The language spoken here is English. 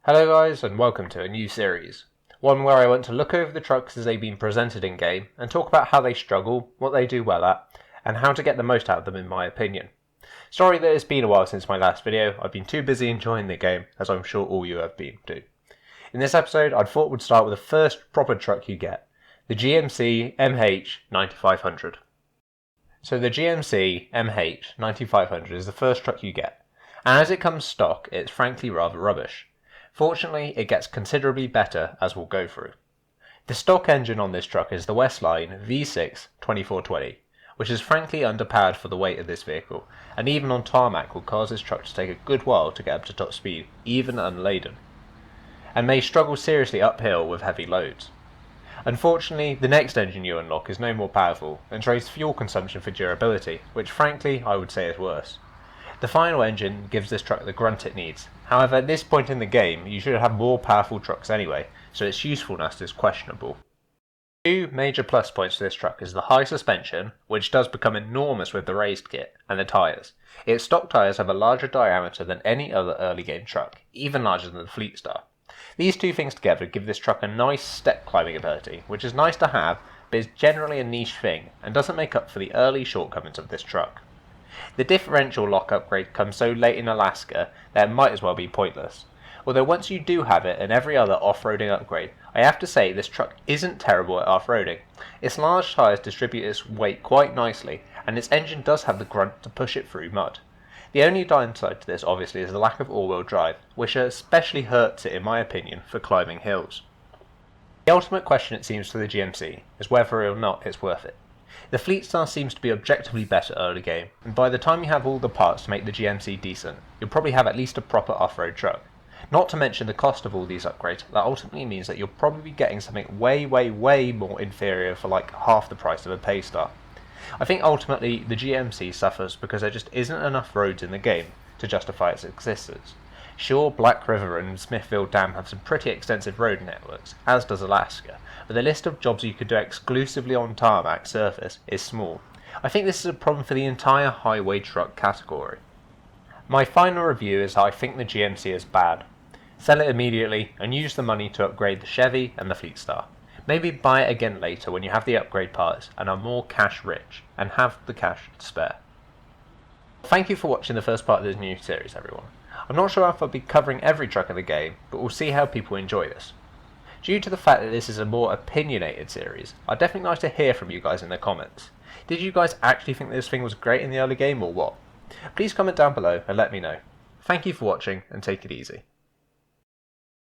Hello guys and welcome to a new series, one where I want to look over the trucks as they've been presented in game and talk about how they struggle, what they do well at, and how to get the most out of them in my opinion. Sorry that it's been a while since my last video, I've been too busy enjoying the game as I'm sure all you have been too. In this episode I thought we'd start with the first proper truck you get, the GMC MH9500. So the GMC MH9500 is the first truck you get, and as it comes stock it's frankly rather rubbish. Fortunately, it gets considerably better as we'll go through. The stock engine on this truck is the Westline V6 2420, which is frankly underpowered for the weight of this vehicle, and even on tarmac will cause this truck to take a good while to get up to top speed, even unladen, and may struggle seriously uphill with heavy loads. Unfortunately, the next engine you unlock is no more powerful, and trades fuel consumption for durability, which frankly I would say is worse. The final engine gives this truck the grunt it needs. However, at this point in the game, you should have more powerful trucks anyway, so its usefulness is questionable. Two major plus points to this truck is the high suspension, which does become enormous with the raised kit, and the tyres. Its stock tyres have a larger diameter than any other early game truck, even larger than the Fleet Star. These two things together give this truck a nice step climbing ability, which is nice to have, but is generally a niche thing, and doesn't make up for the early shortcomings of this truck. The differential lock upgrade comes so late in Alaska that it might as well be pointless. Although once you do have it and every other off-roading upgrade, I have to say this truck isn't terrible at off-roading. Its large tyres distribute its weight quite nicely, and its engine does have the grunt to push it through mud. The only downside to this obviously is the lack of all-wheel drive, which especially hurts it in my opinion for climbing hills. The ultimate question it seems for the GMC is whether or not it's worth it. The Fleet Star seems to be objectively better early game, and by the time you have all the parts to make the GMC decent, you'll probably have at least a proper off-road truck. Not to mention the cost of all these upgrades, that ultimately means that you'll probably be getting something way more inferior for like half the price of a Paystar. I think ultimately the GMC suffers because there just isn't enough roads in the game to justify its existence. Sure, Black River and Smithfield Dam have some pretty extensive road networks, as does Alaska, but the list of jobs you could do exclusively on tarmac surface is small. I think this is a problem for the entire highway truck category. My final review is I think the GMC is bad. Sell it immediately and use the money to upgrade the Chevy and the Fleet Star. Maybe buy it again later when you have the upgrade parts and are more cash rich and have the cash to spare. Thank you for watching the first part of this new series everyone. I'm not sure if I'll be covering every truck in the game, but we'll see how people enjoy this. Due to the fact that this is a more opinionated series, I'd definitely like to hear from you guys in the comments. Did you guys actually think this thing was great in the early game or what? Please comment down below and let me know. Thank you for watching and take it easy.